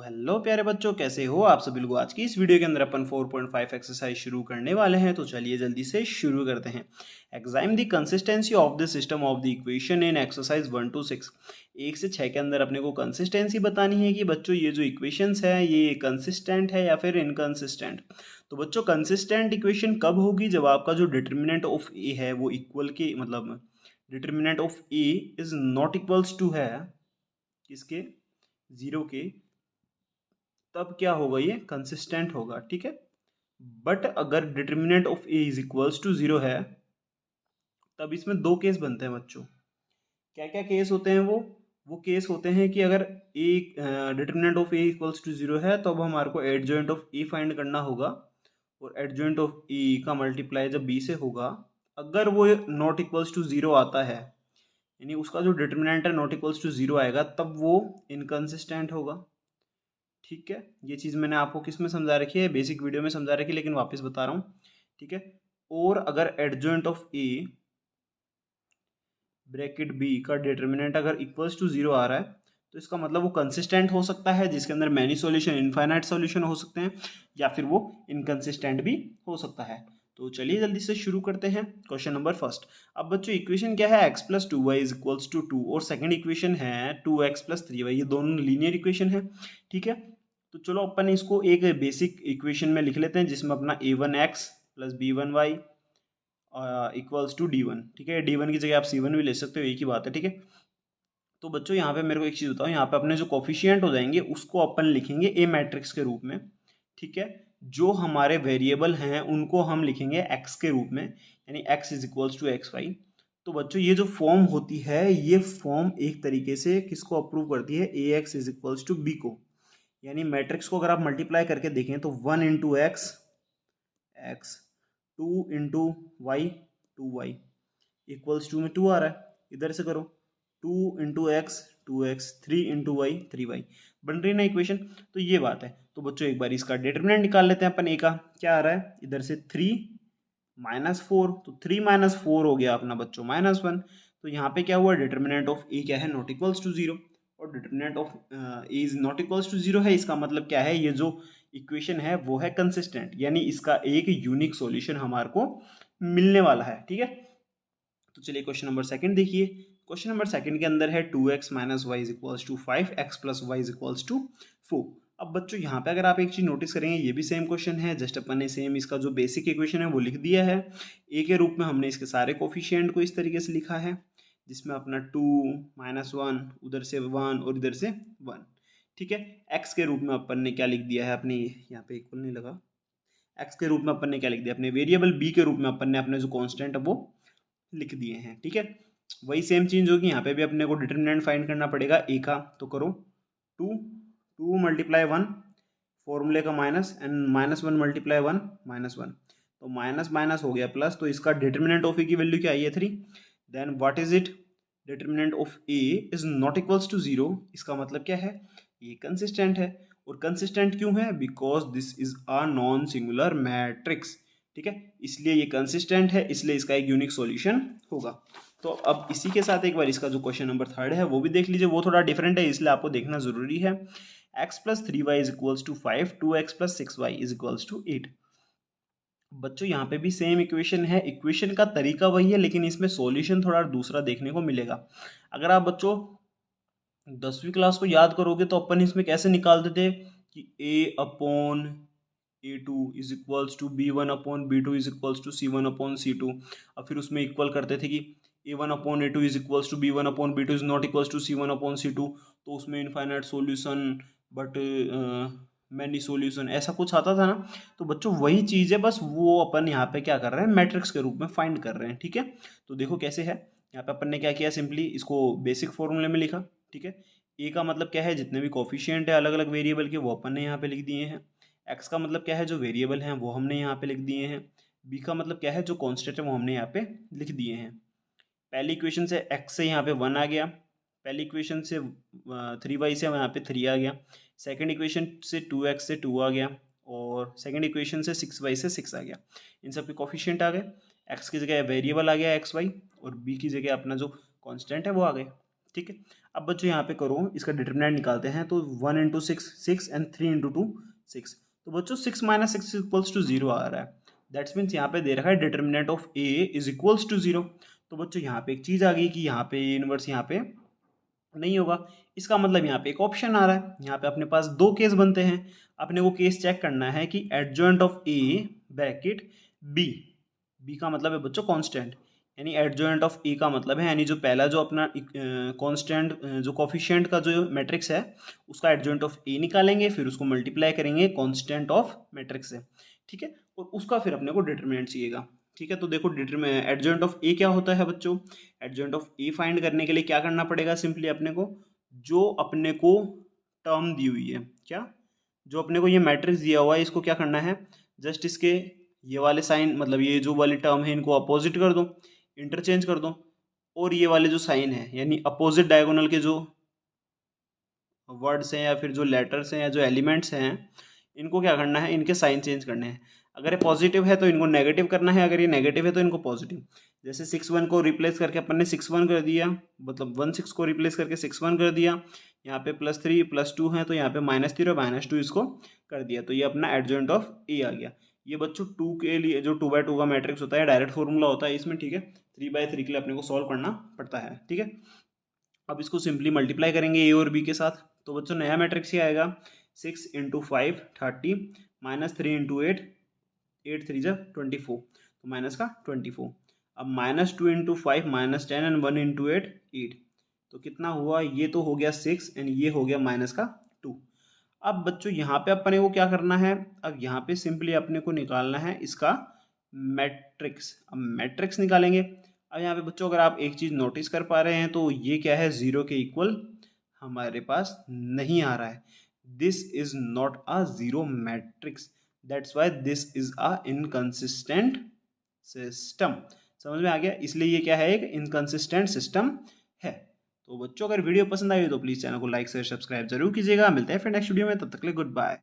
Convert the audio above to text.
Hello प्यारे बच्चों, कैसे हो आप सभी लोग। आज की इस वीडियो के अंदर अपन 4.5 एक्सरसाइज शुरू करने वाले हैं। तो चलिए जल्दी से शुरू करते हैं। Exam the consistency of the system of the equation in exercise 1 to 6। 1 से 6 के अंदर अपने को कंसिस्टेंसी बतानी है कि बच्चों ये जो इक्वेशंस है ये कंसिस्टेंट है या फिर इनकंसिस्टेंट। तो बच्चों कंसिस्टेंट इक्वेशन कब होगी, जब आपका जो डिटर्मिनेंट ऑफ ए है वो इक्वल के मतलब determinant of A is not equals to है किसके, जीरो के, तब क्या होगा, ये कंसिस्टेंट होगा। ठीक है। बट अगर determinant of A is equals to zero है तब इसमें दो केस बनते हैं बच्चों। क्या क्या केस होते हैं वो केस होते हैं कि अगर A determinant of A equals to zero है तो अब हमारे को एडजॉइंट ऑफ ए फाइंड करना होगा, और एडजॉइंट ऑफ ए का मल्टीप्लाई जब बी से होगा, अगर वो नॉट इक्वल्स टू जीरो आता है, यानी उसका जो डिटर्मिनेंट है नॉट इक्वल्स टू जीरो आएगा, तब वो इनकंसिस्टेंट होगा। ठीक है। ये चीज़ मैंने आपको किस में समझा रखी है, बेसिक वीडियो में समझा रखी है, लेकिन वापस बता रहा हूँ। ठीक है। और अगर adjoint of A bracket B का डिटर्मिनेंट अगर इक्वल्स टू जीरो आ रहा है तो इसका मतलब वो कंसिस्टेंट हो सकता है, जिसके अंदर मैनी सॉल्यूशन, इनफाइनाइट सॉल्यूशन हो सकते हैं, या फिर वो इनकंसिस्टेंट भी हो सकता है। तो चलिए जल्दी से शुरू करते हैं। Question number first. अब बच्चों इक्वेशन क्या है, x plus two y is equals to two, और सेकंड इक्वेशन है 2x प्लस थ्री वाई। ये दोनों लीनियर इक्वेशन है। ठीक है। तो चलो अपन इसको एक बेसिक इक्वेशन में लिख लेते हैं, जिसमें अपना a1x plus b1y equals to d1। ठीक है। d1 की जगह आप c1 भी ले सकते हो, एक ही बात है। ठीक है। तो बच्चों यहाँ पे मेरे को एक चीज़ बताओ, यहाँ पे अपने जो कोफिशिएंट हो जाएंगे उसको अपन लिखेंगे ए मैट्रिक्स के रूप में। ठीक है। जो हमारे वेरिएबल हैं उनको हम लिखेंगे x के रूप में, यानी x is equals to x y. तो बच्चों ये जो फॉर्म होती है, ये फॉर्म एक तरीके से किसको अप्रूव करती है, A X is equals to B को। यानी मैट्रिक्स को अगर आप मल्टीप्लाई करके देखें तो 1 into x x, 2 into y, 2y equals to में 2 आ रहा है। इधर से करो, 2 into x 2x, 3 into Y 3y। बन रही ना इक्वेशन। तो ये बात है। तो बच्चों एक बार इसका डिटरमिनेंट निकाल लेते हैं अपन। ए का क्या आ रहा है, इधर से 3 माइनस 4, तो 3 माइनस 4 हो गया अपना बच्चों -1। तो यहाँ पे क्या हुआ, डिटरमिनेंट ऑफ ए क्या है, नॉट इक्वल्स टू जीरो। और determinant of A is not equals to zero है, इसका मतलब क्या है, ये जो इक्वेशन है वो है कंसिस्टेंट, यानी इसका एक यूनिक सॉल्यूशन हमारे को मिलने वाला है। ठीक है। तो चलिए क्वेश्चन नंबर सेकंड देखिए। क्वेश्चन नंबर सेकंड के अंदर है 2x minus y is equals to 5x plus y is equals to 4। अब बच्चों यहाँ पे अगर आप एक चीज नोटिस करेंगे, ये भी सेम क्वेश्चन है, जस्ट अपन ने सेम इसका जो बेसिक इक्वेशन है वो लिख दिया है। ए के रूप में हमने इसके सारे कोफिशिएंट को इस तरीके से लिखा है, जिसमें अपना 2 -1, उधर से 1 और इधर से 1। ठीक है। एक्स के रूप में अपन ने क्या लिख दिया है, अपने यहाँ पे इक्वल नहीं लगा, एक्स के रूप में अपन ने क्या लिख दिया, अपने वेरिएबल बी के रूप में अपन ने अपने जो कॉन्स्टेंट है वो लिख दिए हैं। ठीक है। वही सेम चीज होगी, यहाँ पे भी अपने को डिटरमिनेंट फाइंड करना पड़ेगा ए का। तो करो 2 2 मल्टीप्लाई 1, फॉर्मूले का माइनस, एंड -1 मल्टीप्लाई 1 -1। तो माइनस माइनस हो गया प्लस, तो इसका डिटरमिनेंट ऑफ ए की वैल्यू क्या आई है, 3। Then what is it, determinant of A is not equals to zero. इसका मतलब क्या है, ये कंसिस्टेंट है। और कंसिस्टेंट क्यों है, because this is a non singular matrix. ठीक है। इसलिए ये कंसिस्टेंट है, इसलिए इसका एक यूनिक सॉल्यूशन होगा। तो अब इसी के साथ एक बार इसका जो क्वेश्चन नंबर थर्ड है वो भी देख लीजिए। वो थोड़ा डिफरेंट है, इसलिए आपको देखना जरूरी है। x plus three y is equals to 5, 2x plus 6y is equals to 8। बच्चों यहाँ पे भी सेम इक्वेशन है, इक्वेशन का तरीका वही है, लेकिन इसमें सॉल्यूशन थोड़ा दूसरा देखने को मिलेगा। अगर आप बच्चों 10वीं क्लास को याद करोगे तो अपन इसमें कैसे निकालते थे कि a upon a2 is equals to b1 upon b2 is equals to c1 upon c2। और फिर उसमें इक्वल करते थे कि a1 upon a2 is equals to b1 upon b2 is not equals to c1 upon c2। तो उसमें infinite solution but many solution, ऐसा कुछ आता था ना। तो बच्चों वही चीज़ है, बस वो अपन यहाँ पे क्या कर रहे हैं, मैट्रिक्स के रूप में फाइंड कर रहे हैं। ठीक है। तो देखो कैसे है, यहाँ पे अपन ने क्या किया, सिंपली इसको बेसिक फॉर्मूले में लिखा। ठीक है। ए का मतलब क्या है, जितने भी कोफिशिएंट है अलग अलग वेरिएबल के वो अपन ने यहाँ पे लिख दिए हैं। एक्स का मतलब क्या है, जो वेरिएबल हैं वो हमने यहाँ पे लिख दिए हैं। बी का मतलब क्या है, जो कॉन्स्टेंट है वो हमने यहाँ पे लिख दिए हैं। पहली इक्वेशन से एक्स से यहाँ पे 1 आ गया, पहली इक्वेशन से 3y से यहाँ पे 3 आ गया, सेकंड इक्वेशन से 2x से 2 आ गया, और सेकंड इक्वेशन से 6y से 6 आ गया। इन सब के कोफिशिएंट आ गए। एक्स की जगह वेरिएबल आ गया एक्स वाई, और बी की जगह अपना जो कांस्टेंट है वो आ गए। ठीक है। अब बच्चों यहाँ पे करो, इसका डिटरमिनेंट निकालते हैं। तो 1 इंटू 6 6 एंड 3 इंटू 2 6। तो बच्चों 6 माइनस 6 इक्वल्स टू 0 आ रहा है। दैट्स मीन्स यहाँ पे दे रखा है determinant of A is equals to 0। तो बच्चों यहाँ पे एक चीज़ आ गई कि यहाँ पे इनवर्स यहाँ पे नहीं होगा। इसका मतलब यहाँ पे एक ऑप्शन आ रहा है। यहाँ पे अपने पास दो केस बनते हैं। अपने को केस चेक करना है कि adjoint of A bracket B, B का मतलब है बच्चों कांस्टेंट, यानी एडजॉइंट ऑफ ए का मतलब है, यानी जो पहला जो अपना कांस्टेंट जो कोफिशिएंट का जो मैट्रिक्स है उसका एडजॉइंट ऑफ ए निकालेंगे, फिर उसको मल्टीप्लाई करेंगे कांस्टेंट ऑफ मैट्रिक्स से, ठीक है। और उसका फिर अपने को डिटरमिनेंट चाहिएगा, ठीक है। तो देखो एडजॉइंट ऑफ ए क्या होता है बच्चों, एडजॉइंट ऑफ ए फाइंड करने के लिए क्या करना पड़ेगा, सिंपली अपने को जो अपने को टर्म दी हुई है, क्या जो अपने को ये मैट्रिक्स दिया हुआ है, इसको क्या करना है, जस्ट इसके ये वाले साइन मतलब ये जो वाली टर्म है इनको अपोजिट कर दो, इंटरचेंज कर दो, और ये वाले जो साइन है यानी अपोजिट डायगोनल के जो वर्ड्स हैं या फिर जो लेटर्स हैं या जो एलिमेंट्स हैं इनको क्या करना है, इनके साइन चेंज करने हैं। अगर ये पॉजिटिव है तो इनको नेगेटिव करना है, अगर ये नेगेटिव है तो इनको पॉजिटिव। जैसे 6 1 को रिप्लेस करके अपन ने 6 1 कर दिया, मतलब 1 6 को रिप्लेस करके 6 1 कर दिया। यहाँ पे +3 +2 है तो यहाँ पे -3 और -2 इसको कर दिया, तो ये अपना एडजॉइंट ऑफ ए आ गया। ये बच्चों 2 के लिए जो 2x2 का मैट्रिक्स होता है डायरेक्ट फॉर्मूला होता है इसमें, ठीक है। 3x3 के लिए अपने को सॉल्व करना पड़ता है, ठीक है। अब इसको सिंपली मल्टीप्लाई करेंगे ए और बी के साथ, तो बच्चों नया मैट्रिक्स ही आएगा 6 × 5 30 -3 × 8 8 3 24, तो माइनस का 24। अब -2 × 5 -10 एंड 1 × 8 8, तो कितना हुआ, ये तो हो गया 6 एंड ये हो गया -2। अब बच्चों यहाँ पे अपने को क्या करना है, अब यहाँ पे सिंपली अपने को निकालना है इसका मैट्रिक्स। अब मैट्रिक्स निकालेंगे। अब यहाँ पे बच्चों अगर आप एक चीज़ नोटिस कर पा रहे हैं तो ये क्या है, 0 के इक्वल हमारे पास नहीं आ रहा है। This is not a zero matrix, that's why this is a inconsistent system. समझ में आ गया, इसलिए ये क्या है, एक इनकंसिस्टेंट सिस्टम है। तो बच्चों अगर वीडियो पसंद आई तो प्लीज़ चैनल को लाइक शेयर सब्सक्राइब जरूर कीजिएगा। मिलते हैं फिर नेक्स्ट वीडियो में, तब तक के लिए गुड बाय।